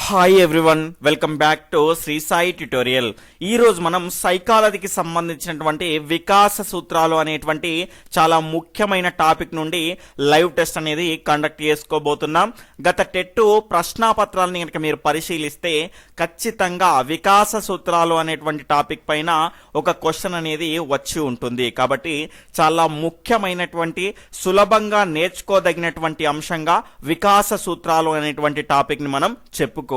Hi everyone, welcome back to Shri Sai tutorial. ఈ రోజు మనం సైకాలజీకి సంబంధించినటువంటి వికాస సూత్రాలు అనేటువంటి చాలా ముఖ్యమైన టాపిక్ నుండి లైవ్ టెస్ట్ అనేది కండక్ట్ చేసుకోబోతున్నాం. గత టెట్ ప్రశ్నాపత్రాలని కనుక మీరు పరిశీలిస్తే ఖచ్చితంగా వికాస సూత్రాలు అనేటువంటి టాపిక్ పైన ఒక క్వశ్చన్ అనేది వచ్చి ఉంటుంది. కాబట్టి చాలా ముఖ్యమైనటువంటి సులభంగా నేర్చుకోదగినటువంటి అంశంగా వికాస సూత్రాలు అనేటువంటి టాపిక్ ని మనం చెప్పుకోవచ్చు.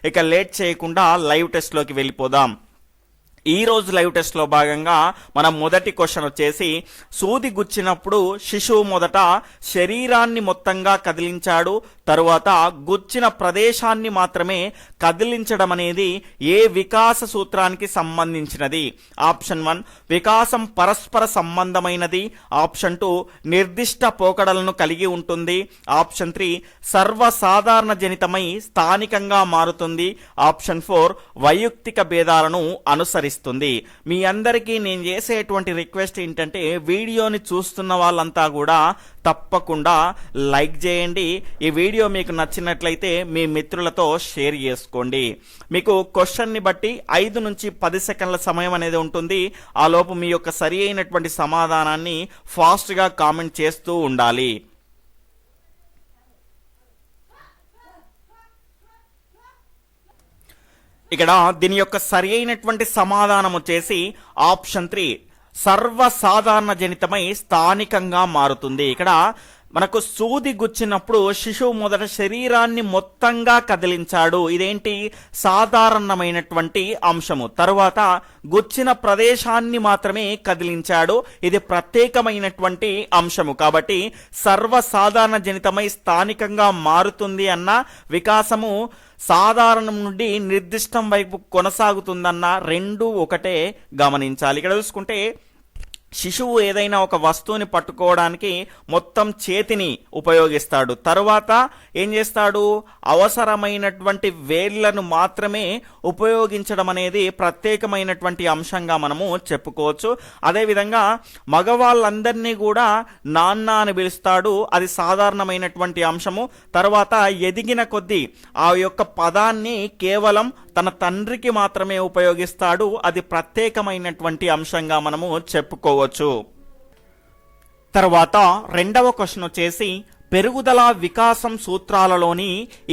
ఇక లేట్ చేయకుండా లైవ్ టెస్ట్ లోకి వెళ్ళిపోదాం. ఈ రోజు లైవ్ టెస్ట్ లో భాగంగా మనం మొదటి క్వశ్చన్ వచ్చేసి, సూది గుచ్చినప్పుడు శిశువు మొదట శరీరాన్ని మొత్తంగా కదిలించాడు, తరువాత గుచ్చిన ప్రదేశాన్ని మాత్రమే కదిలించడం అనేది ఏ వికాస సూత్రానికి సంబంధించినది? ఆప్షన్ 1 వికాసం పరస్పర సంబంధమైనది, ఆప్షన్ 2 నిర్దిష్ట పోకడలను కలిగి ఉంటుంది, ఆప్షన్ 3 సర్వసాధారణ జనితమై స్థానికంగా మారుతుంది, ఆప్షన్ 4 వైయక్తిక భేదాలను అనుసరిస్తుంది. మీ అందరికీ నేను చేసేటువంటి రిక్వెస్ట్ ఏంటంటే, వీడియోని చూస్తున్న వాళ్ళంతా కూడా తప్పకుండా లైక్ చేయండి. ఈ వీడియో మీకు నచ్చినట్లయితే మీ మిత్రులతో షేర్ చేసుకోండి. మీకు క్వశ్చన్ ని బట్టి 5 నుంచి 10 సెకండ్ల సమయం అనేది ఉంటుంది. ఆ లోపు మీ యొక్క సరి అయినటువంటి సమాధానాన్ని ఫాస్ట్ గా కామెంట్ చేస్తూ ఉండాలి. ఇక్కడ దీని యొక్క సరి అయినటువంటి సమాధానం వచ్చేసి ఆప్షన్ 3 సర్వసాధారణ జనితమై స్థానికంగా మారుతుంది. ఇక్కడ మనకు సూది గుచ్చినప్పుడు శిశువు మొదట శరీరాన్ని మొత్తంగా కదిలించాడు, ఇదేంటి సాధారణమైనటువంటి అంశము. తరువాత గుచ్చిన ప్రదేశాన్ని మాత్రమే కదిలించాడు, ఇది ప్రత్యేకమైనటువంటి అంశము. కాబట్టి సర్వసాధారణ జనితమై స్థానికంగా మారుతుంది అన్న వికాసము సాధారణం నుండి నిర్దిష్టం వైపు కొనసాగుతుందన్న రెండు ఒకటే గమనించాలి. ఇక్కడ చూసుకుంటే శిశువు ఏదైనా ఒక వస్తువుని పట్టుకోవడానికి మొత్తం చేతిని ఉపయోగిస్తాడు, తరువాత ఏం చేస్తాడు, అవసరమైనటువంటి వేళ్లను మాత్రమే ఉపయోగించడం అనేది ప్రత్యేకమైనటువంటి అంశంగా మనము చెప్పుకోవచ్చు. అదేవిధంగా మగవాళ్ళందరినీ కూడా నాన్న అని పిలుస్తాడు, అది సాధారణమైనటువంటి అంశము. తర్వాత ఎదిగిన కొద్దీ ఆ యొక్క పదాన్ని కేవలం తన తండ్రికి మాత్రమే ఉపయోగిస్తాడు, అది ప్రత్యేకమైనటువంటి అంశంగా మనము చెప్పుకోవచ్చు. తర్వాత రెండవ క్వశ్చన్ వచ్చేసి, పెరుగుదల వికాసం సూత్రాలలోని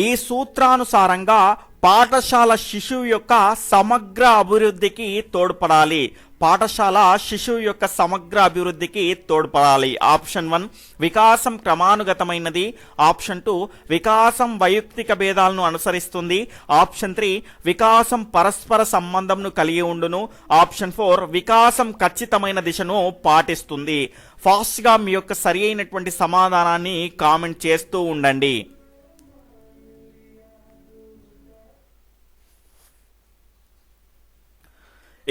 ఈ సూత్రానుసారంగా పాఠశాల శిశువు యొక్క సమగ్ర అభివృద్ధికి తోడ్పడాలి. పాఠశాల శిశువు యొక్క సమగ్ర అభివృద్ధికి తోడ్పడాలి. ఆప్షన్ 1 వికాసం క్రమానుగతమైనది, ఆప్షన్ 2 వికాసం వైయక్తిక భేదాలను అనుసరిస్తుంది, ఆప్షన్ 3 వికాసం పరస్పర సంబంధంను కలిగి ఉండును, ఆప్షన్ 4 వికాసం ఖచ్చితమైన దిశను పాటిస్తుంది. ఫాస్ట్ గా మీ యొక్క సరి అయినటువంటి సమాధానాన్ని కామెంట్ చేస్తూ ఉండండి.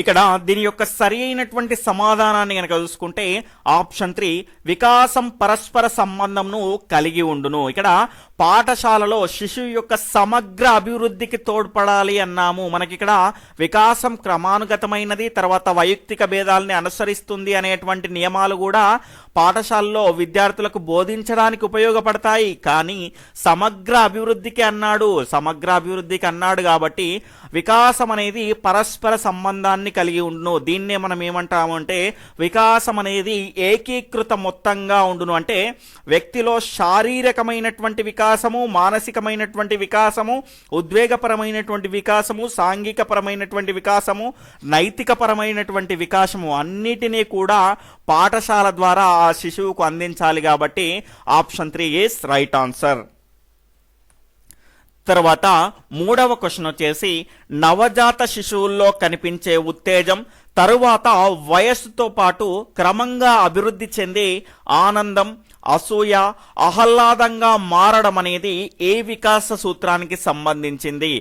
ఇక్కడ దీని యొక్క సరి అయినటువంటి సమాధానాన్ని కనుక చూసుకుంటే ఆప్షన్ 3 వికాసం పరస్పర సంబంధంను కలిగి ఉండును. ఇక్కడ పాఠశాలలో శిశువు యొక్క సమగ్ర అభివృద్ధికి తోడ్పడాలి అన్నాము. మనకి ఇక్కడ వికాసం క్రమానుగతమైనది, తర్వాత వైయక్తిక భేదాలని అనుసరిస్తుంది అనేటువంటి నియమాలు కూడా పాఠశాలలో విద్యార్థులకు బోధించడానికి ఉపయోగపడతాయి. కానీ సమగ్ర అభివృద్ధికి అన్నాడు కాబట్టి వికాసం అనేది పరస్పర సంబంధాన్ని కలిగి ఉండును. దీన్నే మనం ఏమంటామంటే వికాసం అనేది ఏకీకృత మొత్తంగా ఉండును. అంటే వ్యక్తిలో శారీరకమైనటువంటి వికాసము, మానసికమైనటువంటి వికాసము, ఉద్వేగపరమైనటువంటి వికాసము, సాంఘికపరమైనటువంటి వికాసము, నైతికపరమైనటువంటి వికాసము అన్నిటినీ కూడా పాఠశాల ద్వారా ఆ శిశువుకు అందించాలి. కాబట్టి ఆప్షన్ 3 ఈస్ రైట్ ఆన్సర్. తర్వాత మూడవ క్వశ్చన్ వచ్చేసి, నవజాత శిశువుల్లో కనిపించే ఉత్తేజం తరువాత వయస్సుతో పాటు క్రమంగా అభివృద్ధి చెందే ఆనందం, అసూయ, ఆహ్లాదంగా మారడం అనేది ఏ వికాస సూత్రానికి సంబంధించింది?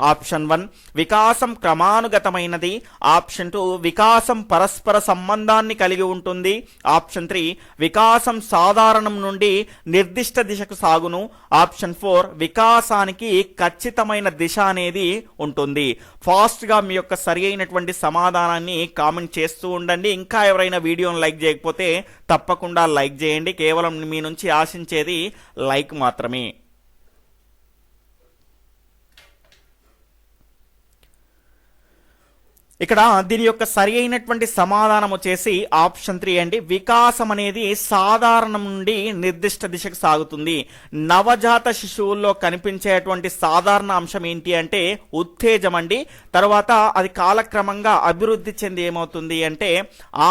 ఆప్షన్ 1 వికాసం క్రమానుగతమైనది, ఆప్షన్ 2 వికాసం పరస్పర సంబంధాన్ని కలిగి ఉంటుంది, ఆప్షన్ 3 వికాసం సాధారణం నుండి నిర్దిష్ట దిశకు సాగును, ఆప్షన్ 4 వికాసానికి ఖచ్చితమైన దిశ అనేది ఉంటుంది. ఫాస్ట్ గా మీ యొక్క సరి అయినటువంటి సమాధానాన్ని కామెంట్ చేస్తూ ఉండండి. ఇంకా ఎవరైనా వీడియోని లైక్ చేయకపోతే తప్పకుండా లైక్ చేయండి. కేవలం మీ నుంచి ఆశించేది లైక్ మాత్రమే. ఇక్కడ దీని యొక్క సరి అయినటువంటి సమాధానం వచ్చేసి ఆప్షన్ 3 అండి. వికాసం అనేది సాధారణం నుండి నిర్దిష్ట దిశకు సాగుతుంది. నవజాత శిశువుల్లో కనిపించేటువంటి సాధారణ అంశం ఏంటి అంటే ఉత్తేజం అండి. తర్వాత అది కాలక్రమంగా అభివృద్ధి చెంది ఏమవుతుంది అంటే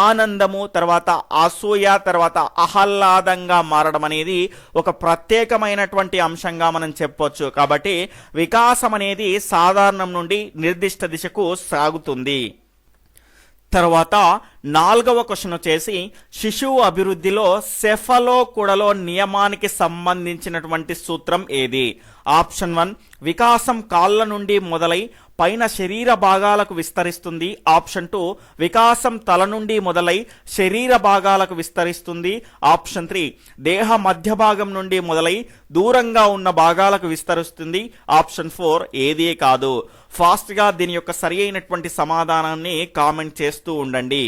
ఆనందము, తర్వాత అసూయ, తర్వాత ఆహ్లాదంగా మారడం అనేది ఒక ప్రత్యేకమైనటువంటి అంశంగా మనం చెప్పొచ్చు. కాబట్టి వికాసం అనేది సాధారణం నుండి నిర్దిష్ట దిశకు సాగుతుంది. తర్వాత 4వ క్వశ్చన్ వచ్చేసి శిశువు అభివృద్ధిలో సెఫలోకుడలో నియమానికి సంబంధించినటువంటి సూత్రం ఏది? ఆప్షన్ 1 వికాసం కాళ్ళ నుండి మొదలై పైన శరీర భాగాలకు విస్తరిస్తుంది. ఆప్షన్ 2 వికాసం తల నుండి మొదలై శరీర భాగాలకు విస్తరిస్తుంది. ఆప్షన్ 3 దేహ మధ్య భాగం నుండి మొదలై దూరంగా ఉన్న భాగాలకు విస్తరిస్తుంది. ఆప్షన్ 4 ఏదీ కాదు. ఫాస్ట్గా దీని యొక్క సరి అయినటువంటి సమాధానాన్ని కామెంట్ చేస్తూ ఉండండి.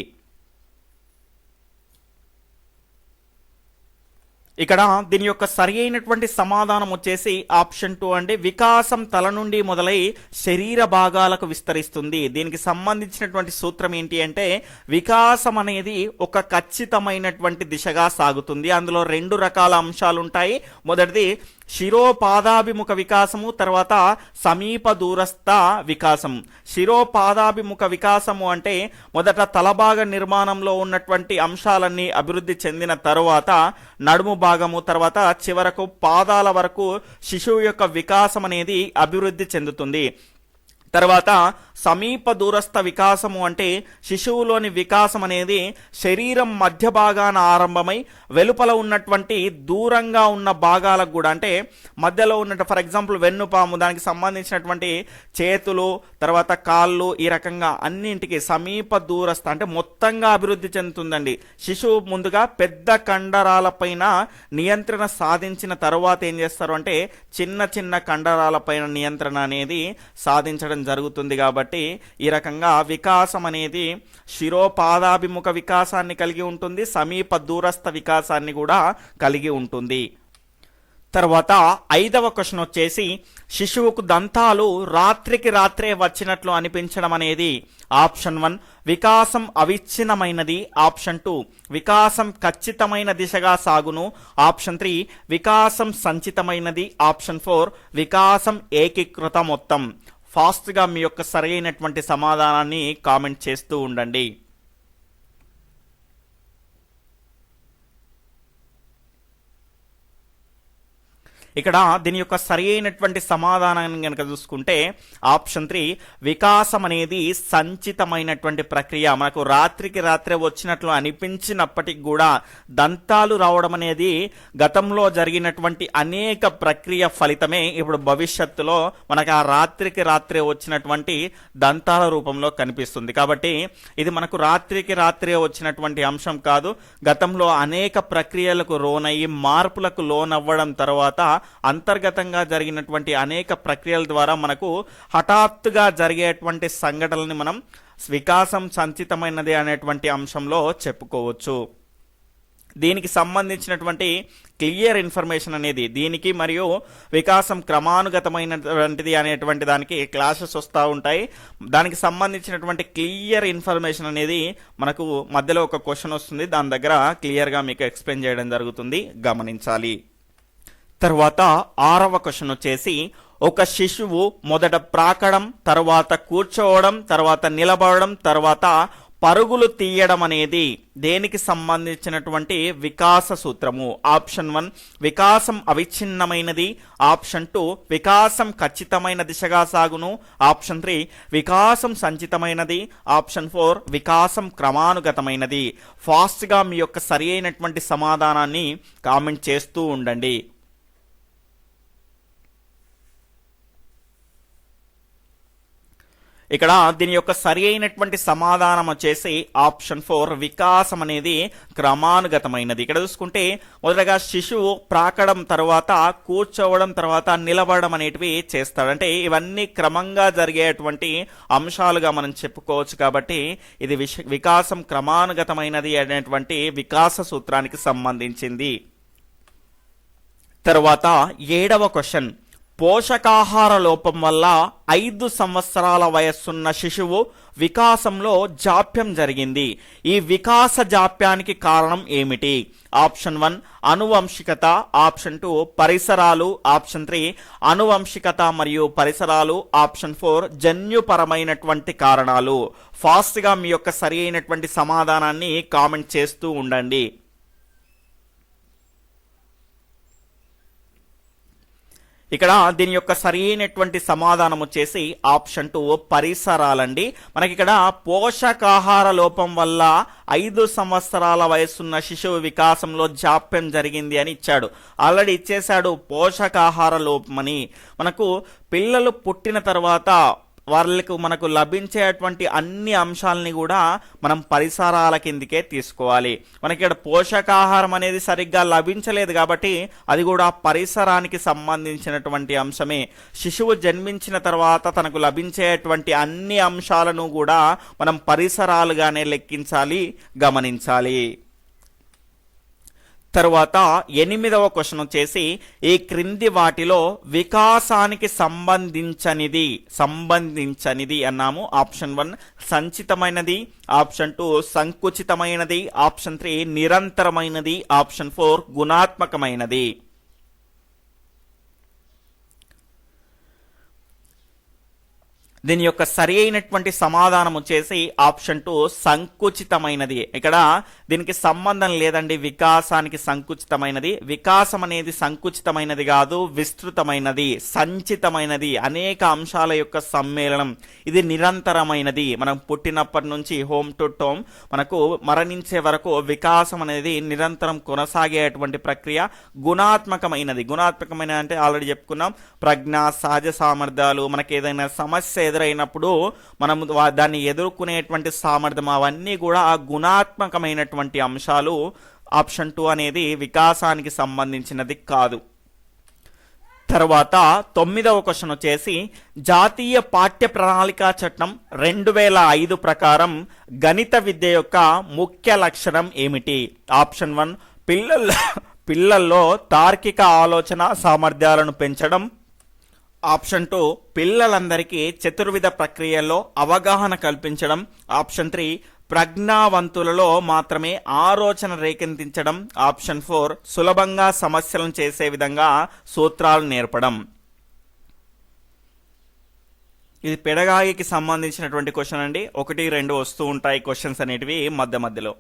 ఇక్కడ దీని యొక్క సరి అయినటువంటి సమాధానం వచ్చేసి ఆప్షన్ 2 అండి. వికాసం తల నుండి మొదలై శరీర భాగాలకు విస్తరిస్తుంది. దీనికి సంబంధించినటువంటి సూత్రం ఏంటి అంటే వికాసం అనేది ఒక ఖచ్చితమైనటువంటి దిశగా సాగుతుంది. అందులో 2 రకాల అంశాలు ఉంటాయి. మొదటిది శిరోపాదాభిముఖ వికాసము, తర్వాత సమీప దూరస్థ వికాసం. శిరోపాదాభిముఖ వికాసము అంటే మొదట తలభాగ నిర్మాణంలో ఉన్నటువంటి అంశాలన్నీ అభివృద్ధి చెందిన తరువాత నడుము భాగము, తర్వాత చివరకు పాదాల వరకు శిశువు యొక్క వికాసం అనేది అభివృద్ధి చెందుతుంది. తర్వాత సమీప దూరస్థ వికాసము అంటే శిశువులోని వికాసం అనేది శరీరం మధ్య భాగాన ఆరంభమై వెలుపల ఉన్నటువంటి దూరంగా ఉన్న భాగాలకు కూడా, అంటే మధ్యలో ఉన్నట్టు ఫర్ ఎగ్జాంపుల్ వెన్నుపాము, దానికి సంబంధించినటువంటి చేతులు, తర్వాత కాళ్ళు, ఈ రకంగా అన్నింటికి సమీప దూరస్థ అంటే మొత్తంగా అభివృద్ధి చెందుతుందండి. శిశువు ముందుగా పెద్ద కండరాలపైన నియంత్రణ సాధించిన తర్వాత ఏం చేస్తారు అంటే చిన్న చిన్న కండరాలపైన నియంత్రణ అనేది సాధించడం జరుగుతుంది. కాబట్టి ఈ రకంగా వికాసం అనేది శిరోపాదాభిముఖ వికాసాన్ని కలిగి ఉంటుంది, సమీప దూరస్థ వికాసాన్ని కూడా కలిగి ఉంటుంది. తర్వాత 5వ క్వశ్చన్ వచ్చేసి శిశువుకు దంతాలు రాత్రికి రాత్రే వచ్చినట్లు అనిపించడం అనేది ఆప్షన్ 1 వికాసం అవిచ్ఛిన్నమైనది. ఆప్షన్ 2 వికాసం ఖచ్చితమైన దిశగా సాగును. ఆప్షన్ 3 వికాసం సంచితమైనది. ఆప్షన్ 4 వికాసం ఏకీకృత మొత్తం. ఫాస్ట్గా మీ యొక్క సరైనటువంటి సమాధానాన్ని కామెంట్ చేస్తూ ఉండండి. ఇక్కడ దీని యొక్క సరి అయినటువంటి సమాధానాన్ని కనుక చూసుకుంటే ఆప్షన్ 3 వికాసం అనేది సంచితమైనటువంటి ప్రక్రియ. మనకు రాత్రికి రాత్రే వచ్చినట్లు అనిపించినప్పటికి కూడా దంతాలు రావడం అనేది గతంలో జరిగినటువంటి అనేక ప్రక్రియ ఫలితమే ఇప్పుడు భవిష్యత్తులో మనకు ఆ రాత్రికి రాత్రే వచ్చినటువంటి దంతాల రూపంలో కనిపిస్తుంది. కాబట్టి ఇది మనకు రాత్రికి రాత్రే వచ్చినటువంటి అంశం కాదు. గతంలో అనేక ప్రక్రియలకు లోనయ్యి మార్పులకు లోనవ్వడం తర్వాత అంతర్గతంగా జరిగినటువంటి అనేక ప్రక్రియల ద్వారా మనకు హఠాత్తుగా జరిగేటువంటి సంఘటనల్ని మనం వికాసం సంచితమైనది అనేటువంటి అంశంలో చెప్పుకోవచ్చు. దీనికి సంబంధించినటువంటి క్లియర్ ఇన్ఫర్మేషన్ అనేది దీనికి మరియు వికాసం క్రమానుగతమైనటువంటిది అనేటువంటి దానికి క్లాసెస్ వస్తూ ఉంటాయి. దానికి సంబంధించినటువంటి క్లియర్ ఇన్ఫర్మేషన్ అనేది మనకు మధ్యలో ఒక క్వశ్చన్ వస్తుంది, దాని దగ్గర క్లియర్గా మీకు ఎక్స్ప్లెయిన్ చేయడం జరుగుతుంది, గమనించాలి. తర్వాత 6వ క్వశ్చన్ వచ్చేసి ఒక శిశువు మొదట ప్రాకడం, తర్వాత కూర్చోవడం, తర్వాత నిలబడడం, తర్వాత పరుగులు తీయడం అనేది దేనికి సంబంధించినటువంటి వికాస సూత్రము? ఆప్షన్ 1 వికాసం అవిచ్ఛిన్నమైనది. ఆప్షన్ 2 వికాసం ఖచ్చితమైన దిశగా సాగును. ఆప్షన్ 3 వికాసం సంచితమైనది. ఆప్షన్ 4 వికాసం క్రమానుగతమైనది. ఫాస్ట్గా మీ యొక్క సరి అయినటువంటి సమాధానాన్ని కామెంట్ చేస్తూ ఉండండి. ఇక్కడ దీని యొక్క సరి అయినటువంటి సమాధానం వచ్చేసి ఆప్షన్ 4 వికాసం అనేది క్రమానుగతమైనది. ఇక్కడ చూసుకుంటే మొదటగా శిశువు ప్రాకడం, తర్వాత కూర్చోవడం, తర్వాత నిలబడడం అనేటివి చేస్తాడు. అంటే ఇవన్నీ క్రమంగా జరిగేటువంటి అంశాలుగా మనం చెప్పుకోవచ్చు. కాబట్టి ఇది వికాసం క్రమానుగతమైనది అనేటువంటి వికాస సూత్రానికి సంబంధించింది. తర్వాత 7వ క్వశ్చన్ పోషకాహార లోపం వల్ల 5 సంవత్సరాల వయస్సున్న శిశువు వికాసంలో జాప్యం జరిగింది. ఈ వికాస జాప్యానికి కారణం ఏమిటి? ఆప్షన్ 1 అనువంశికత, ఆప్షన్ 2 పరిసరాలు, ఆప్షన్ 3 అనువంశికత మరియు పరిసరాలు, ఆప్షన్ 4 జన్యుపరమైనటువంటి కారణాలు. ఫాస్ట్గా మీ యొక్క సరి అయినటువంటి సమాధానాన్ని కామెంట్ చేస్తూ ఉండండి. ఇక్కడ దీని యొక్క సరైనటువంటి సమాధానం వచ్చేసి ఆప్షన్ 2 పరిసరాలండి. మనకి ఇక్కడ పోషకాహార లోపం వల్ల 5 సంవత్సరాల వయసున్న శిశువు వికాసంలో జాప్యం జరిగింది అని ఇచ్చాడు. ఆల్రెడీ ఇచ్చేశాడు పోషకాహార లోపమని. మనకు పిల్లలు పుట్టిన తర్వాత మనకు లభించేటువంటి అన్ని అంశాలని కూడా మనం పరిసరాల కిందికే తీసుకోవాలి. మనకి ఇక్కడ పోషకాహారం అనేది సరిగ్గా లభించలేదు కాబట్టి అది కూడా పరిసరానికి సంబంధించినటువంటి అంశమే. శిశువు జన్మించిన తర్వాత తనకు లభించేటువంటి అన్ని అంశాలను కూడా మనం పరిసరాలుగానే లెక్కించాలి, గమనించాలి. తరువాత 8వ క్వశ్చన్ వచ్చేసి ఈ క్రింది వాటిలో వికాసానికి సంబంధించనిది అన్నాము. ఆప్షన్ 1 సంచితమైనది, ఆప్షన్ 2 సంకుచితమైనది, ఆప్షన్ 3 నిరంతరమైనది, ఆప్షన్ 4 గుణాత్మకమైనది. దీని యొక్క సరి అయినటువంటి సమాధానం వచ్చేసి ఆప్షన్ 2 సంకుచితమైనది. ఇక్కడ దీనికి సంబంధం లేదండి వికాసానికి సంకుచితమైనది. వికాసం అనేది సంకుచితమైనది కాదు, విస్తృతమైనది, సంచితమైనది, అనేక అంశాల యొక్క సమ్మేళనం. ఇది నిరంతరమైనది. మనం పుట్టినప్పటి నుంచి హోమ్ టు టోమ్ మనకు మరణించే వరకు వికాసం అనేది నిరంతరం కొనసాగేటువంటి ప్రక్రియ. గుణాత్మకమైనది అంటే ఆల్రెడీ చెప్పుకున్నాం, ప్రజ్ఞ, సహజ సామర్థ్యాలు, మనకి ఏదైనా సమస్య ఎదురైనప్పుడు మనం దాన్ని ఎదుర్కొనేటువంటి సామర్థ్యం, అవన్నీ కూడా ఆ గుణాత్మకమైనటువంటి అంశాలు. ఆప్షన్ 2 అనేది వికాసానికి సంబంధించినది కాదు. తర్వాత 9వ క్వశ్చన్ వచ్చేసి జాతీయ పాఠ్య ప్రణాళిక చట్టం 2005 ప్రకారం గణిత విద్య యొక్క ముఖ్య లక్షణం ఏమిటి? ఆప్షన్ 1 పిల్లల్లో తార్కిక ఆలోచన సామర్థ్యాలను పెంచడం, ఆప్షన్ 2 పిల్లలందరికీ చతుర్విధ ప్రక్రియల్లో అవగాహన కల్పించడం, ఆప్షన్ 3 ప్రజ్ఞావంతులలో మాత్రమే ఆలోచన రేకెత్తించడం, ఆప్షన్ 4 సులభంగా సమస్యలను చేసే విధంగా సూత్రాలు నేర్పడం. ఇది పెడగాగికి సంబంధించినటువంటి క్వశ్చన్ అండి. 1, 2 వస్తూ ఉంటాయి క్వశ్చన్స్ అనేటివి మధ్యలో.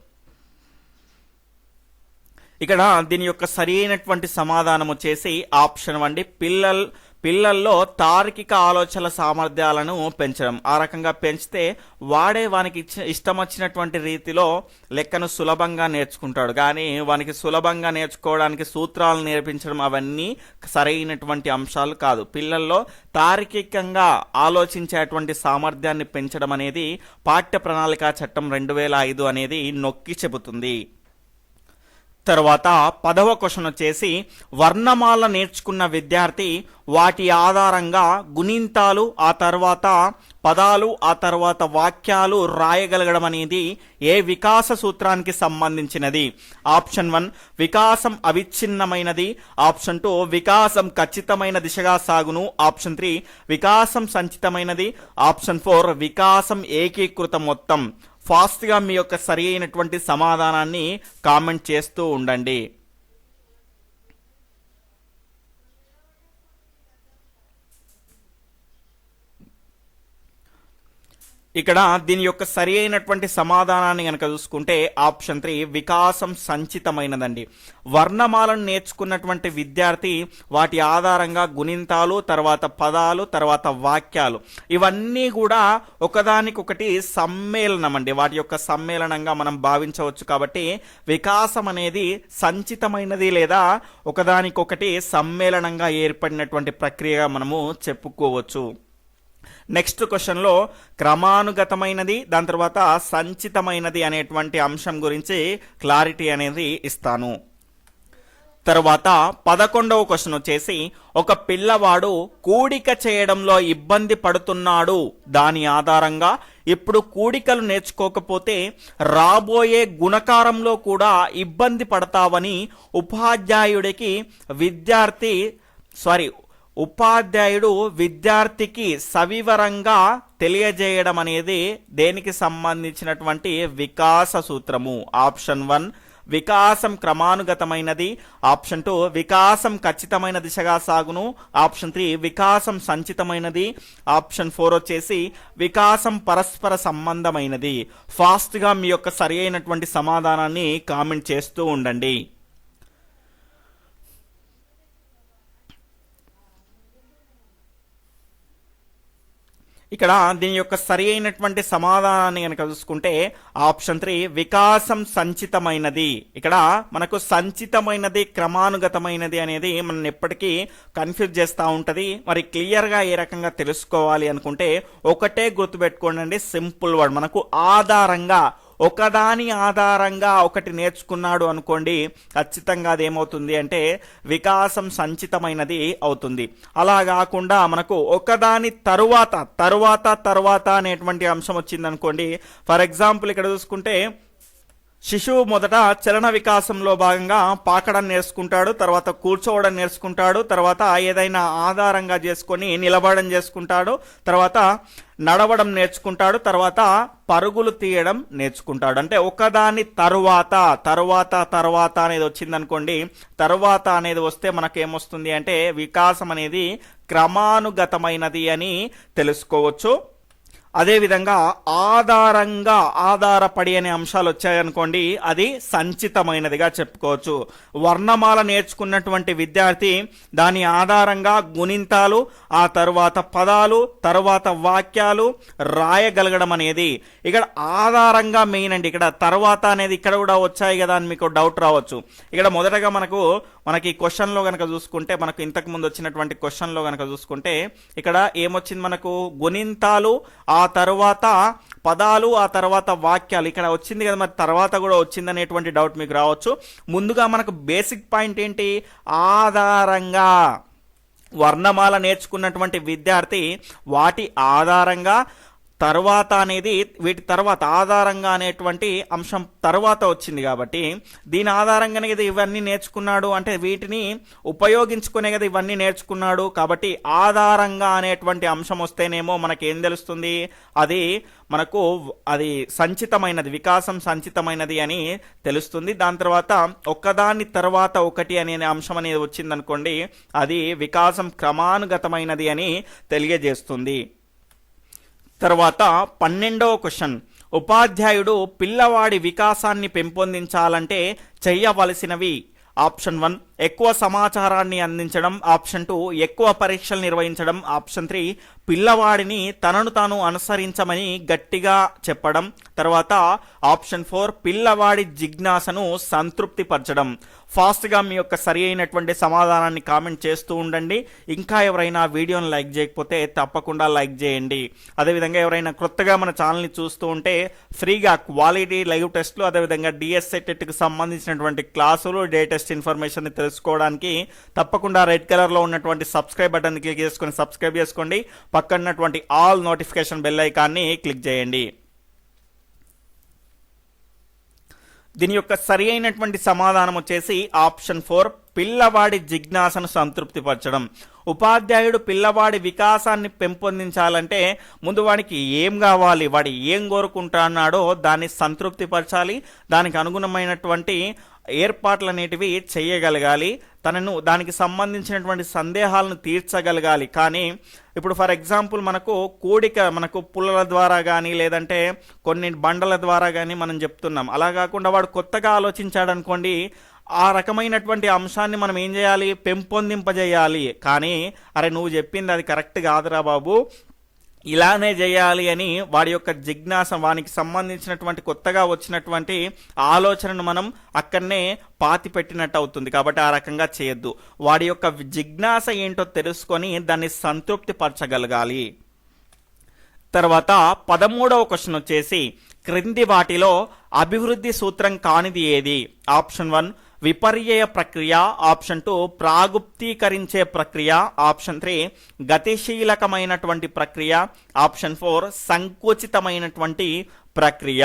ఇక్కడ దీని యొక్క సరైనటువంటి సమాధానం వచ్చేసి ఆప్షన్ 1 పిల్లల్లో తార్కిక ఆలోచనల సామర్థ్యాలను పెంచడం. ఆ రకంగా పెంచితే వానికి ఇష్టం వచ్చినటువంటి రీతిలో లెక్కను సులభంగా నేర్చుకుంటాడు. కానీ వానికి సులభంగా నేర్చుకోవడానికి సూత్రాలు నేర్పించడం అవన్నీ సరైనటువంటి అంశాలు కాదు. పిల్లల్లో తార్కికంగా ఆలోచించేటువంటి సామర్థ్యాన్ని పెంచడం అనేది పాఠ్య ప్రణాళిక చట్టం 2005 అనేది నొక్కి చెబుతుంది. తర్వాత 10వ క్వశ్చన్ వచ్చేసి వర్ణమాల నేర్చుకున్న విద్యార్థి వాటి ఆధారంగా గుణింతాలు, ఆ తర్వాత పదాలు, ఆ తర్వాత వాక్యాలు రాయగలగడం అనేది ఏ వికాస సూత్రానికి సంబంధించినది? ఆప్షన్ 1 వికాసం అవిచ్ఛిన్నమైనది, ఆప్షన్ 2 వికాసం ఖచ్చితమైన దిశగా సాగును, ఆప్షన్ 3 వికాసం సంచితమైనది, ఆప్షన్ 4 వికాసం ఏకీకృత మొత్తం. ఫాస్ట్గా మీ యొక్క సరి అయినటువంటి సమాధానాన్ని కామెంట్ చేస్తూ ఉండండి. ఇక్కడ దీని యొక్క సరి అయినటువంటి సమాధానాన్ని కనుక చూసుకుంటే ఆప్షన్ 3 వికాసం సంచితమైనదండి. వర్ణమాలను నేర్చుకున్నటువంటి విద్యార్థి వాటి ఆధారంగా గుణింతాలు, తర్వాత పదాలు, తర్వాత వాక్యాలు, ఇవన్నీ కూడా ఒకదానికొకటి సమ్మేళనం అండి. వాటి యొక్క సమ్మేళనంగా మనం భావించవచ్చు. కాబట్టి వికాసం అనేది సంచితమైనది లేదా ఒకదానికొకటి సమ్మేళనంగా ఏర్పడినటువంటి ప్రక్రియగా మనము చెప్పుకోవచ్చు. నెక్స్ట్ క్వశ్చన్లో క్రమానుగతమైనది, దాని తర్వాత సంచితమైనది అనేటువంటి అంశం గురించి క్లారిటీ అనేది ఇస్తాను. తర్వాత 11వ క్వశ్చన్ వచ్చేసి ఒక పిల్లవాడు కూడిక చేయడంలో ఇబ్బంది పడుతున్నాడు, దాని ఆధారంగా ఇప్పుడు కూడికలు నేర్చుకోకపోతే రాబోయే గుణకారంలో కూడా ఇబ్బంది పడతావని ఉపాధ్యాయుడు విద్యార్థికి సవివరంగా తెలియజేయడం అనేది దేనికి సంబంధించినటువంటి వికాస సూత్రము? ఆప్షన్ 1 వికాసం క్రమానుగతమైనది, ఆప్షన్ 2 వికాసం ఖచ్చితమైన దిశగా సాగును, ఆప్షన్ 3 వికాసం సంచితమైనది, ఆప్షన్ 4 వచ్చేసి వికాసం పరస్పర సంబంధమైనది. ఫాస్ట్గా మీ యొక్క సరి అయినటువంటి సమాధానాన్ని కామెంట్ చేస్తూ ఉండండి. ఇక్కడ దీని యొక్క సరి అయినటువంటి సమాధానాన్ని కనుక చూసుకుంటే ఆప్షన్ 3 వికాసం సంచితమైనది. ఇక్కడ మనకు సంచితమైనది క్రమానుగతమైనది అనేది మనం ఎప్పటికీ కన్ఫ్యూజ్ చేస్తూ ఉంటుంది. మరి క్లియర్గా ఏ రకంగా తెలుసుకోవాలి అనుకుంటే ఒకటే గుర్తుపెట్టుకోండి, సింపుల్ వర్డ్. మనకు ఆధారంగా, ఒకదాని ఆధారంగా ఒకటి నేర్చుకున్నాడు అనుకోండి, ఖచ్చితంగా అదేమవుతుంది అంటే వికాసం సంచితమైనది అవుతుంది. అలా కాకుండా మనకు ఒకదాని తరువాత అనేటువంటి అంశం వచ్చింది అనుకోండి. ఫర్ ఎగ్జాంపుల్ ఇక్కడ చూసుకుంటే శిశువు మొదట చలన వికాసంలో భాగంగా పాకడం నేర్చుకుంటాడు, తర్వాత కూర్చోవడం నేర్చుకుంటాడు, తర్వాత ఏదైనా ఆధారంగా చేసుకొని నిలబడడం చేసుకుంటాడు, తర్వాత నడవడం నేర్చుకుంటాడు, తర్వాత పరుగులు తీయడం నేర్చుకుంటాడు. అంటే ఒకదాని తరువాత అనేది వచ్చిందనుకోండి, తరువాత అనేది వస్తే మనకేమొస్తుంది అంటే వికాసం అనేది క్రమానుగతమైనది అని తెలుసుకోవచ్చు. అదేవిధంగా ఆధారపడి అనే అంశాలు వచ్చాయనుకోండి, అది సంచితమైనదిగా చెప్పుకోవచ్చు. వర్ణమాల నేర్చుకున్నటువంటి విద్యార్థి దాని ఆధారంగా గుణింతాలు, ఆ తరువాత పదాలు, తరువాత వాక్యాలు రాయగలగడం అనేది ఇక్కడ ఆధారంగా మెయిన్ అండి. ఇక్కడ తర్వాత అనేది ఇక్కడ కూడా వచ్చాయి కదా అని మీకు డౌట్ రావచ్చు. ఇక్కడ మొదటగా మనకి క్వశ్చన్లో కనుక చూసుకుంటే, మనకు ఇంతకు ముందు వచ్చినటువంటి క్వశ్చన్లో కనుక చూసుకుంటే ఇక్కడ ఏమొచ్చింది, మనకు గుణింతాలు, ఆ తర్వాత పదాలు, ఆ తర్వాత వాక్యాలు ఇక్కడ వచ్చింది కదా. మరి తర్వాత కూడా వచ్చింది అనేటువంటి డౌట్ మీకు రావచ్చు. ముందుగా మనకు బేసిక్ పాయింట్ ఏంటి, ఆధారంగా. వర్ణమాల నేర్చుకున్నటువంటి విద్యార్థి వాటి ఆధారంగా, తర్వాత అనేది వీటి తర్వాత ఆధారంగా అనేటువంటి అంశం తర్వాత వచ్చింది కాబట్టి దీని ఆధారంగానే కదా ఇవన్నీ నేర్చుకున్నాడు, అంటే వీటిని ఉపయోగించుకునే కదా ఇవన్నీ నేర్చుకున్నాడు. కాబట్టి ఆధారంగా అనేటువంటి అంశం వస్తేనేమో మనకి ఏం తెలుస్తుంది, అది సంచితమైనది, వికాసం సంచితమైనది అని తెలుస్తుంది. దాని తర్వాత ఒకదాని తర్వాత ఒకటి అనే అంశం అనేది వచ్చిందనుకోండి, అది వికాసం క్రమానుగతమైనది అని తెలియజేస్తుంది. తర్వాత 12వ క్వశ్చన్, ఉపాధ్యాయుడు పిల్లవాడి వికాసాన్ని పెంపొందించాలంటే చేయవలసినవి. ఆప్షన్ 1 ఎక్కువ సమాచారాన్ని అందించడం, ఆప్షన్ 2 ఎక్కువ పరీక్షలు నిర్వహించడం, ఆప్షన్ 3 పిల్లవాడిని తనను తాను అనుసరించమని గట్టిగా చెప్పడం, తర్వాత ఆప్షన్ 4 పిల్లవాడి జిజ్ఞాసను సంతృప్తి పరచడం. ఫాస్ట్గా మీ యొక్క సరి అయినటువంటి సమాధానాన్ని కామెంట్ చేస్తూ ఉండండి. ఇంకా ఎవరైనా వీడియోని లైక్ చేయకపోతే తప్పకుండా లైక్ చేయండి. అదేవిధంగా ఎవరైనా కొత్తగా మన ఛానల్ని చూస్తూ ఉంటే ఫ్రీగా క్వాలిటీ లైవ్ టెస్ట్లు, అదేవిధంగా డిఎస్సెట్కి సంబంధించినటువంటి క్లాసులు, డే టెస్ట్ ఇన్ఫర్మేషన్ తెలుసుకోవడానికి తప్పకుండా రెడ్ కలర్లో ఉన్నటువంటి సబ్స్క్రైబ్ బటన్ క్లిక్ చేసుకొని సబ్స్క్రైబ్ చేసుకోండి. పక్కనటువంటి ఆల్ నోటిఫికేషన్ బెల్ ఐకాన్ని క్లిక్ చేయండి. దీని యొక్క సరి అయినటువంటి సమాధానం వచ్చేసి ఆప్షన్ 4 పిల్లవాడి జిజ్ఞాసను సంతృప్తిపరచడం. ఉపాధ్యాయుడు పిల్లవాడి వికాసాన్ని పెంపొందించాలంటే ముందు వాడికి ఏం కావాలి, వాడు ఏం కోరుకుంటున్నాడో దాన్ని సంతృప్తిపరచాలి, దానికి అనుగుణమైనటువంటి ఏర్పాట్లు అనేటివి చేయగలగాలి, దానికి సంబంధించినటువంటి సందేహాలను తీర్చగలగాలి. కానీ ఇప్పుడు ఫర్ ఎగ్జాంపుల్ మనకు పుల్లల ద్వారా కానీ లేదంటే కొన్ని బండల ద్వారా కానీ మనం చెప్తున్నాం. అలా కాకుండా వాడు కొత్తగా ఆలోచించాడు అనుకోండి, ఆ రకమైనటువంటి అంశాన్ని మనం ఏం చేయాలి, పెంపొందింపజేయాలి. కానీ అరే నువ్వు చెప్పింది అది కరెక్ట్ కాదురా బాబు, ఇలానే చేయాలి అని వాడి యొక్క జిజ్ఞాస, వానికి సంబంధించినటువంటి కొత్తగా వచ్చినటువంటి ఆలోచనను మనం అక్కడనే పాతి పెట్టినట్టు అవుతుంది. కాబట్టి ఆ రకంగా చేయొద్దు. వాడి యొక్క జిజ్ఞాస ఏంటో తెలుసుకొని దాన్ని సంతృప్తి పరచగలగాలి. తర్వాత 13వ క్వశ్చన్ వచ్చేసి క్రింది వాటిలో అభివృద్ధి సూత్రం కానిది ఏది? ఆప్షన్ 1 విపర్యయ ప్రక్రియ, ఆప్షన్ 2 ప్రాగుప్తీకరించే ప్రక్రియ, ఆప్షన్ 3 గతిశీలకమైనటువంటి ప్రక్రియ, ఆప్షన్ 4 సంకుచితమైనటువంటి ప్రక్రియ.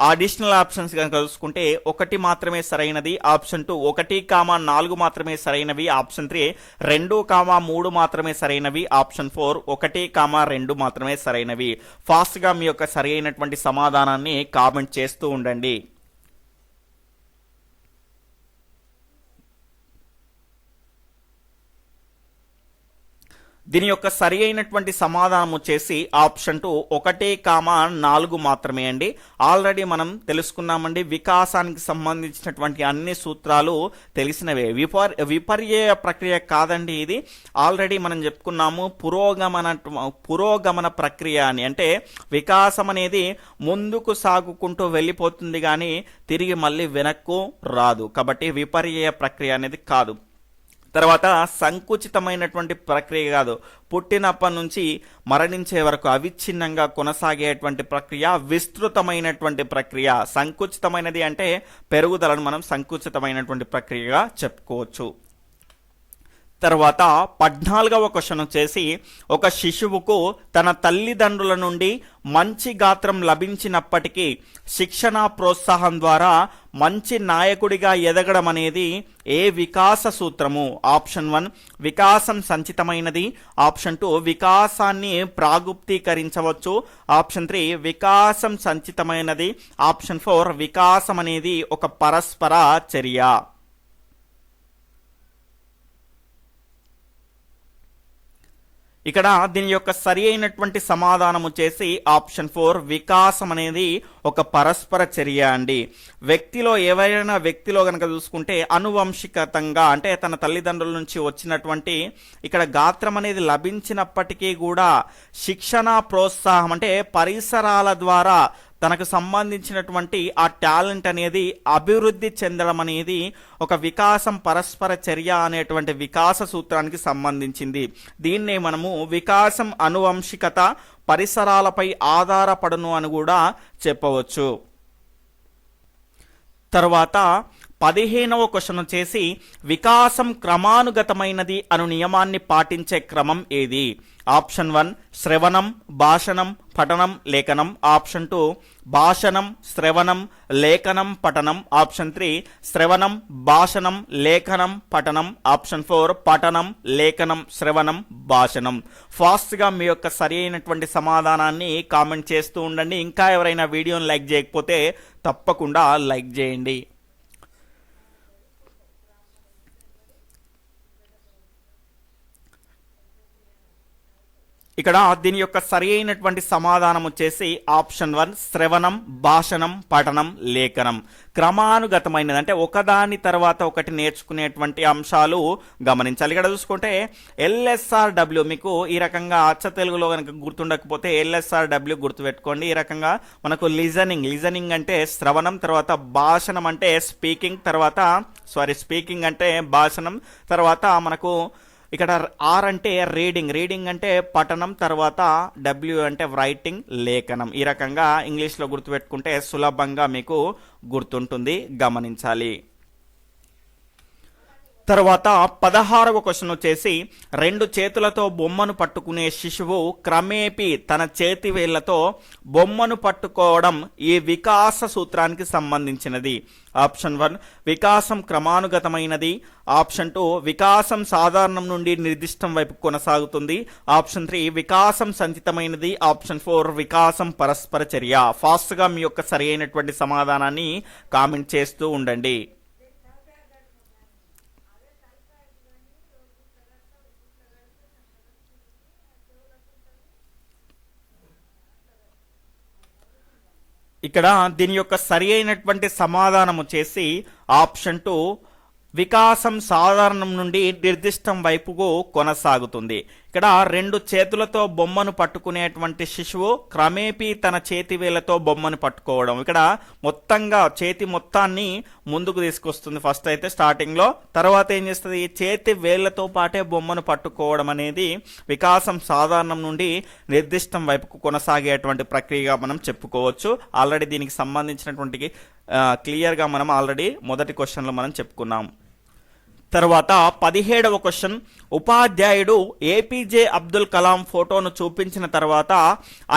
అడిషనల్ ఆప్షన్స్ కనుక చూసుకుంటే 1 మాత్రమే సరైనది, ఆప్షన్ 2 1, 4 మాత్రమే సరైనవి, ఆప్షన్ 3 2, 3 మాత్రమే సరైనవి, ఆప్షన్ 4 1, 2 మాత్రమే సరైనవి. ఫాస్ట్ గా మీ యొక్క సరి అయినటువంటి సమాధానాన్ని కామెంట్ చేస్తూ ఉండండి. దీని యొక్క సరి అయినటువంటి సమాధానం వచ్చేసి ఆప్షన్ 2 1, 4 మాత్రమే అండి. ఆల్రెడీ మనం తెలుసుకున్నామండి, వికాసానికి సంబంధించినటువంటి అన్ని సూత్రాలు తెలిసినవే. విపర్యయ ప్రక్రియ కాదండి ఇది. ఆల్రెడీ మనం చెప్పుకున్నాము పురోగమన ప్రక్రియ అని. అంటే వికాసం అనేది ముందుకు సాగుకుంటూ వెళ్ళిపోతుంది కానీ తిరిగి మళ్ళీ వెనక్కు రాదు, కాబట్టి విపర్యయ ప్రక్రియ అనేది కాదు. తర్వాత సంకుచితమైనటువంటి ప్రక్రియ కాదు, పుట్టినప్పటి నుంచి మరణించే వరకు అవిచ్ఛిన్నంగా కొనసాగేటువంటి ప్రక్రియ విస్తృతమైనటువంటి ప్రక్రియ. సంకుచితమైనది అంటే పెరుగుదలను మనం సంకుచితమైనటువంటి ప్రక్రియగా చెప్పుకోవచ్చు. తర్వాత 14వ క్వశ్చన్ వచ్చేసి, ఒక శిశువుకు తన తల్లిదండ్రుల నుండి మంచి గాత్రం లభించినప్పటికీ శిక్షణ ప్రోత్సాహం ద్వారా మంచి నాయకుడిగా ఎదగడం అనేది ఏ వికాస సూత్రము? ఆప్షన్ 1 వికాసం సంచితమైనది, ఆప్షన్ 2 వికాసాన్ని ప్రాగుప్తీకరించవచ్చు, ఆప్షన్ 3 వికాసం సంచితమైనది, ఆప్షన్ 4 వికాసం అనేది ఒక పరస్పర చర్య. ఇక్కడ దీని యొక్క సరి అయినటువంటి సమాధానం వచ్చేసి ఆప్షన్ 4 వికాసం అనేది ఒక పరస్పర చర్య అండి. వ్యక్తిలో గనక చూసుకుంటే అనువంశికతంగా అంటే తన తల్లిదండ్రుల నుంచి వచ్చినటువంటి ఇక్కడ గాత్రం అనేది లభించినప్పటికీ కూడా శిక్షణ ప్రోత్సాహం అంటే పరిసరాల ద్వారా తనకు సంబంధించినటువంటి ఆ టాలెంట్ అనేది అభివృద్ధి చెందడం అనేది ఒక వికాసం పరస్పర చర్య అనేటువంటి వికాస సూత్రానికి సంబంధించింది. దీన్నే మనము వికాసం అనువంశికత పరిసరాలపై ఆధారపడను అని కూడా చెప్పవచ్చు. తర్వాత 15వ క్వశ్చన్ వచ్చేసి, వికాసం క్రమానుగతమైనది అను నియమాన్ని పాటించే క్రమం ఏది? ఆప్షన్ 1 శ్రవణం, భాషణం, పఠనం, లేఖనం, ఆప్షన్ 2 భాషణం, శ్రవణం, లేఖనం, పఠనం, ఆప్షన్ 3 శ్రవణం, భాషణం, లేఖనం, పఠనం, ఆప్షన్ 4 పఠనం, లేఖనం, శ్రవణం, భాషణం. ఫాస్ట్గా మీ యొక్క సరి అయినటువంటి సమాధానాన్ని కామెంట్ చేస్తూ ఉండండి. ఇంకా ఎవరైనా వీడియోని లైక్ చేయకపోతే తప్పకుండా లైక్ చేయండి. ఇక్కడ దీని యొక్క సరి అయినటువంటి సమాధానం వచ్చేసి ఆప్షన్ 1 శ్రవణం, భాషణం, పఠనం, లేఖనం. క్రమానుగతమైనది అంటే ఒకదాని తర్వాత ఒకటి నేర్చుకునేటువంటి అంశాలు గమనించాలి. ఇక్కడ చూసుకుంటే LSRW మీకు ఈ రకంగా అచ్చ తెలుగులో కనుక గుర్తుండకపోతే LSRW గుర్తుపెట్టుకోండి. ఈ రకంగా మనకు లిజనింగ్ అంటే శ్రవణం, తర్వాత భాషణం అంటే స్పీకింగ్ అంటే భాషణం, తర్వాత మనకు ఇక్కడ R అంటే రీడింగ్ అంటే పఠనం, తర్వాత W అంటే రైటింగ్, లేఖనం. ఈ రకంగా ఇంగ్లీష్లో గుర్తుపెట్టుకుంటే సులభంగా మీకు గుర్తుంటుంది, గమనించాలి. తర్వాత 16వ క్వశ్చన్ వచ్చేసి, 2 చేతులతో బొమ్మను పట్టుకునే శిశువు క్రమేపీ తన చేతి వేళ్లతో బొమ్మను పట్టుకోవడం ఈ వికాస సూత్రానికి సంబంధించినది. ఆప్షన్ 1 వికాసం క్రమానుగతమైనది, ఆప్షన్ 2 వికాసం సాధారణం నుండి నిర్దిష్టం వైపు కొనసాగుతుంది, ఆప్షన్ 3 వికాసం సంచితమైనది, ఆప్షన్ 4 వికాసం పరస్పర చర్య. ఫాస్ట్గా మీ యొక్క సరి అయినటువంటి సమాధానాన్ని కామెంట్ చేస్తూ ఉండండి. ఇక్కడ దీని యొక్క సరి అయినటువంటి సమాధానం వచ్చేసి ఆప్షన్ 2 వికాసం సాధారణం నుండి నిర్దిష్టం వైపుకు కొనసాగుతుంది. ఇక్కడ 2 చేతులతో బొమ్మను పట్టుకునేటువంటి శిశువు క్రమేపీ తన చేతి వేళ్లతో బొమ్మను పట్టుకోవడం. ఇక్కడ మొత్తంగా చేతి మొత్తాన్ని ముందుకు తీసుకొస్తుంది ఫస్ట్ అయితే స్టార్టింగ్ లో, తర్వాత ఏం చేస్తుంది చేతి వేళ్లతో పాటే బొమ్మను పట్టుకోవడం అనేది వికాసం సాధారణం నుండి నిర్దిష్టం వైపుకు కొనసాగేటువంటి ప్రక్రియగా మనం చెప్పుకోవచ్చు. ఆల్రెడీ దీనికి సంబంధించినటువంటి క్లియర్గా మనం ఆల్రెడీ మొదటి క్వశ్చన్లో మనం చెప్పుకున్నాం. తర్వాత 17వ క్వశ్చన్, ఉపాధ్యాయుడు ఏపీజే అబ్దుల్ కలాం ఫోటోను చూపించిన తర్వాత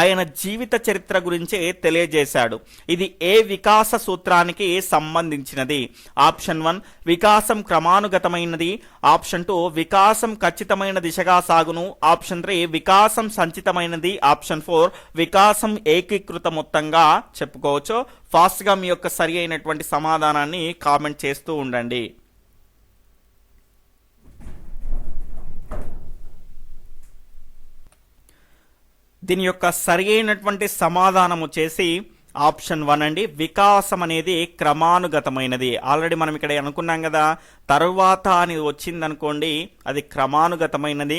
ఆయన జీవిత చరిత్ర గురించి తెలియజేశాడు. ఇది ఏ వికాస సూత్రానికి సంబంధించినది? ఆప్షన్ 1 వికాసం క్రమానుగతమైనది, ఆప్షన్ 2 వికాసం ఖచ్చితమైన దిశగా సాగును, ఆప్షన్ 3 వికాసం సంచితమైనది, ఆప్షన్ 4 వికాసం ఏకీకృత మొత్తంగా చెప్పుకోవచ్చు. ఫాస్ట్గా మీ యొక్క సరి అయినటువంటి సమాధానాన్ని కామెంట్ చేస్తూ ఉండండి. దీని యొక్క సరి అయినటువంటి సమాధానం వచ్చేసి ఆప్షన్ 1 అండి. వికాసం అనేది క్రమానుగతమైనది. ఆల్రెడీ మనం ఇక్కడ అనుకున్నాం కదా, తరువాత అని వచ్చిందనుకోండి అది క్రమానుగతమైనది,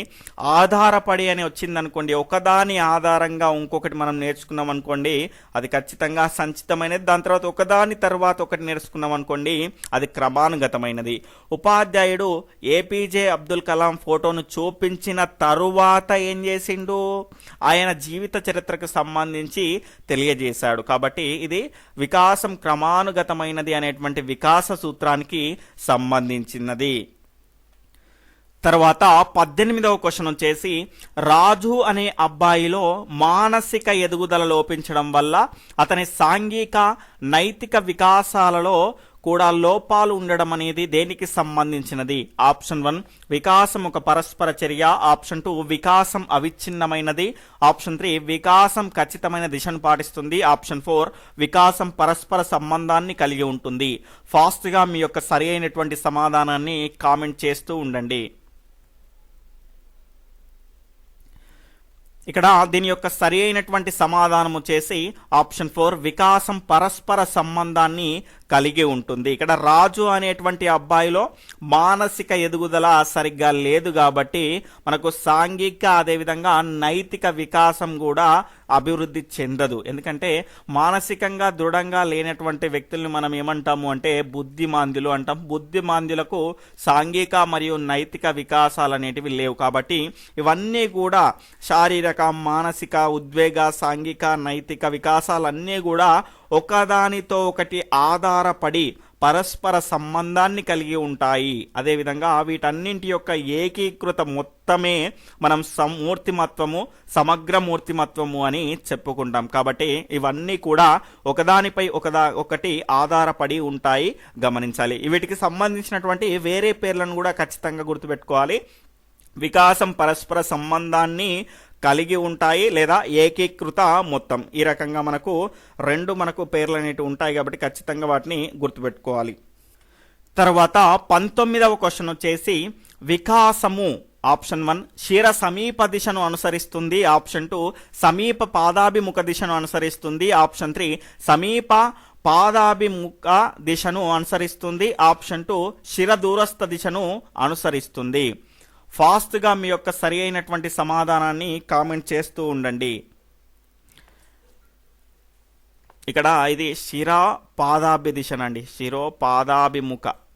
ఆధారపడి అని వచ్చిందనుకోండి ఒకదాని ఆధారంగా ఇంకొకటి మనం నేర్చుకున్నాం అనుకోండి అది ఖచ్చితంగా సంచితమైనది, దాని తర్వాత ఒకదాని తర్వాత ఒకటి నేర్చుకున్నాం అనుకోండి అది క్రమానుగతమైనది. ఉపాధ్యాయుడు ఏపీజే అబ్దుల్ కలాం ఫోటోను చూపించిన తరువాత ఏం చేసిండు? ఆయన జీవిత చరిత్రకు సంబంధించి తెలియజేశాడు. కాబట్టి ఇది వికాసం క్రమానుగతమైనది అనేటువంటి వికాస సూత్రానికి సంబంధించినది. తర్వాత 18వ క్వశ్చన్ వచ్చేసి, రాజు అనే అబ్బాయిలో మానసిక ఎదుగుదల లోపించడం వల్ల అతని సాంఘిక నైతిక వికాసాలలో కూడా లోపాలు ఉండడం అనేది దేనికి సంబంధించినది? ఆప్షన్ 1 వికాసం ఒక పరస్పర చర్య, ఆప్షన్ 2 వికాసం అవిచ్ఛిన్నమైనది, ఆప్షన్ 3 వికాసం ఖచ్చితమైన దిశను పాటిస్తుంది, ఆప్షన్ 4 వికాసం పరస్పర సంబంధాన్ని కలిగి ఉంటుంది. ఫాస్ట్గా మీ యొక్క సరి అయినటువంటి సమాధానాన్ని కామెంట్ చేస్తూ ఉండండి. ఇక్కడ దీని యొక్క సరి అయినటువంటి సమాధానం వచ్చేసి ఆప్షన్ 4 వికాసం పరస్పర సంబంధాన్ని కలిగి ఉంటుంది. ఇక్కడ రాజు అనేటువంటి అబ్బాయిలో మానసిక ఎదుగుదల సరిగ్గా లేదు కాబట్టి మనకు సాంఘిక అదేవిధంగా నైతిక వికాసం కూడా అభివృద్ధి చెందదు. ఎందుకంటే మానసికంగా దృఢంగా లేనటువంటి వ్యక్తుల్ని మనం ఏమంటాము అంటే బుద్ధిమాంద్యులు అంటాం. బుద్ధిమాంద్యులకు సాంఘిక మరియు నైతిక వికాసాలు అనేటివి లేవు. కాబట్టి ఇవన్నీ కూడా శారీరక మానసిక ఉద్వేగ సాంఘిక నైతిక వికాసాలన్నీ కూడా ఒకదానితో ఒకటి ఆధారపడి పరస్పర సంబంధాన్ని కలిగి ఉంటాయి. అదేవిధంగా వీటన్నింటి యొక్క ఏకీకృత మొత్తమే మనం మూర్తిమత్వము సమగ్ర మూర్తిమత్వము అని చెప్పుకుంటాం. కాబట్టి ఇవన్నీ కూడా ఒకదానిపై ఒకటి ఆధారపడి ఉంటాయి, గమనించాలి. వీటికి సంబంధించినటువంటి వేరే పేర్లను కూడా ఖచ్చితంగా గుర్తుపెట్టుకోవాలి. వికాసం పరస్పర సంబంధాన్ని కలిగి ఉంటాయి లేదా ఏకీకృత మొత్తం, ఈ రకంగా మనకు మనకు పేర్లు అనేవి ఉంటాయి కాబట్టి ఖచ్చితంగా వాటిని గుర్తుపెట్టుకోవాలి. తర్వాత 19వ క్వశ్చన్ వచ్చేసి, వికాసము ఆప్షన్ 1 శిర సమీప దిశను అనుసరిస్తుంది, ఆప్షన్ 2 సమీప పాదాభిముఖ దిశను అనుసరిస్తుంది, ఆప్షన్ 3 సమీప పాదాభిముఖ దిశను అనుసరిస్తుంది, ఆప్షన్ 2 శిర దూరస్థ దిశను అనుసరిస్తుంది. ఫాస్ట్గా మీ యొక్క సరి అయినటువంటి సమాధానాన్ని కామెంట్ చేస్తూ ఉండండి. ఇక్కడ ఇది శిరోపాదాభి దిశనండి,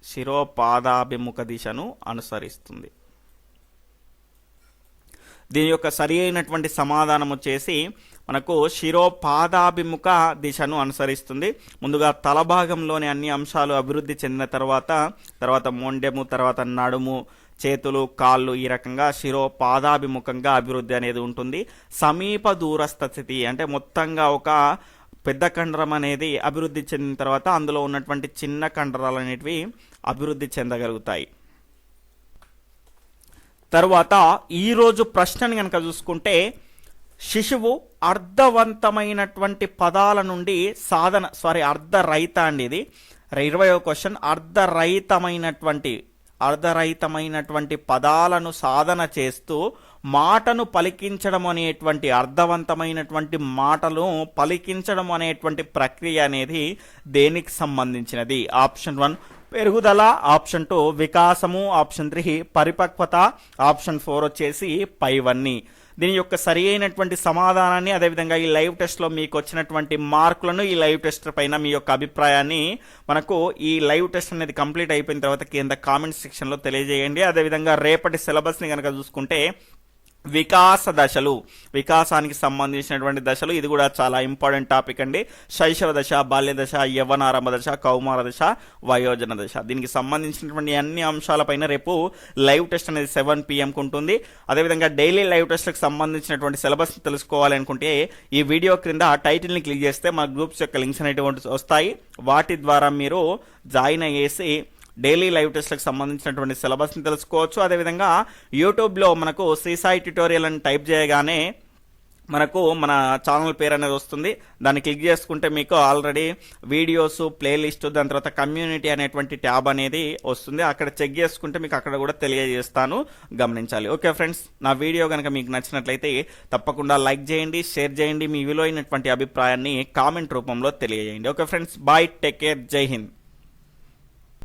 శిరోపాదాభిముఖ దిశను అనుసరిస్తుంది. దీని యొక్క సరి అయినటువంటి సమాధానం వచ్చేసి మనకు శిరోపాదాభిముఖ దిశను అనుసరిస్తుంది. ముందుగా తల భాగంలోని అన్ని అంశాలు అభివృద్ధి చెందిన తర్వాత మొండెము, తర్వాత నడుము, చేతులు, కాళ్ళు, ఈ రకంగా శిరోపాదాభిముఖంగా అభివృద్ధి అనేది ఉంటుంది. సమీప దూరస్థ స్థితి అంటే మొత్తంగా ఒక పెద్ద కండరం అనేది అభివృద్ధి చెందిన తర్వాత అందులో ఉన్నటువంటి చిన్న కండరాలు అనేటివి అభివృద్ధి చెందగలుగుతాయి. తరువాత ఈరోజు ప్రశ్నని కనుక చూసుకుంటే, శిశువు అర్థవంతమైనటువంటి పదాల నుండి అర్ధరహిత అండి. ఇది 20వ క్వశ్చన్. అర్ధరహితమైనటువంటి పదాలను సాధన చేస్తూ మాటను పలికించడం అనేటువంటి అర్థవంతమైనటువంటి మాటలు పలికించడం అనేటువంటి ప్రక్రియ అనేది దేనికి సంబంధించినది? ఆప్షన్ 1 పెరుగుదల, ఆప్షన్ 2 వికాసము, ఆప్షన్ 3 పరిపక్వత, ఆప్షన్ 4 వచ్చేసి పైవన్నీ. దీని యొక్క సరి అయినటువంటి సమాధానాన్ని అదేవిధంగా ఈ లైవ్ టెస్ట్లో మీకు వచ్చినటువంటి మార్కులను, ఈ లైవ్ టెస్ట్ పైన మీ యొక్క అభిప్రాయాన్ని మనకు ఈ లైవ్ టెస్ట్ అనేది కంప్లీట్ అయిపోయిన తర్వాత కింద కామెంట్ సెక్షన్లో తెలియజేయండి. అదేవిధంగా రేపటి సిలబస్ని కనుక చూసుకుంటే వికాస దశలు, వికాసానికి సంబంధించినటువంటి దశలు, ఇది కూడా చాలా ఇంపార్టెంట్ టాపిక్ అండి. శైశవ దశ, బాల్య దశ, యవ్వనారంభ దశ, కౌమార దశ, వయోజన దశ. దీనికి సంబంధించినటువంటి అన్ని అంశాలపైన రేపు లైవ్ టెస్ట్ అనేది 7 PM ఉంటుంది. అదేవిధంగా డైలీ లైవ్ టెస్ట్లకు సంబంధించినటువంటి సిలబస్ తెలుసుకోవాలి అనుకుంటే ఈ వీడియో క్రింద టైటిల్ని క్లిక్ చేస్తే మా గ్రూప్స్ యొక్క లింక్స్ అనేటువంటి వస్తాయి. వాటి ద్వారా మీరు జాయిన్ అయ్యేసి డైలీ లైవ్ టెస్ట్లకు సంబంధించినటువంటి సిలబస్ని తెలుసుకోవచ్చు. అదేవిధంగా యూట్యూబ్లో మనకు శ్రీ సాయి ట్యుటోరియల్ అని టైప్ చేయగానే మనకు మన ఛానల్ పేరు అనేది వస్తుంది. దాన్ని క్లిక్ చేసుకుంటే మీకు ఆల్రెడీ వీడియోస్, ప్లేలిస్ట్, దాని తర్వాత కమ్యూనిటీ అనేటువంటి ట్యాబ్ అనేది వస్తుంది. అక్కడ చెక్ చేసుకుంటే మీకు అక్కడ కూడా తెలియజేస్తాను, గమనించాలి. ఓకే ఫ్రెండ్స్, నా వీడియో కనుక మీకు నచ్చినట్లయితే తప్పకుండా లైక్ చేయండి, షేర్ చేయండి, మీ విలువైనటువంటి అభిప్రాయాన్ని కామెంట్ రూపంలో తెలియజేయండి. Okay friends, bye, take care, Jai Hind.